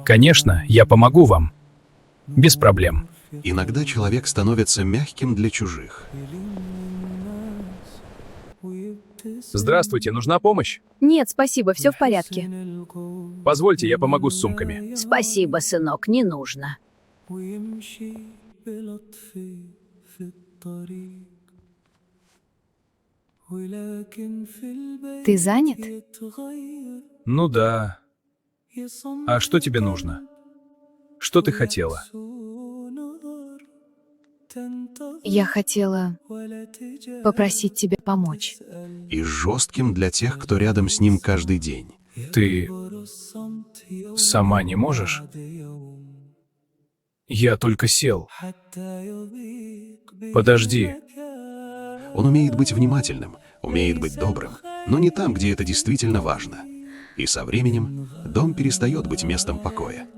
Конечно, я помогу вам. Без проблем. Иногда человек становится мягким для чужих. Здравствуйте, нужна помощь? Нет, спасибо, все в порядке. Позвольте, я помогу с сумками. Спасибо, сынок, не нужно. Ты занят? Ну да. А что тебе нужно? Что ты хотела? Я хотела попросить тебя помочь. И жестким для тех, кто рядом с ним каждый день. Ты сама не можешь? Я только сел. Подожди. Он умеет быть внимательным, умеет быть добрым, но не там, где это действительно важно. И со временем дом перестает быть местом покоя.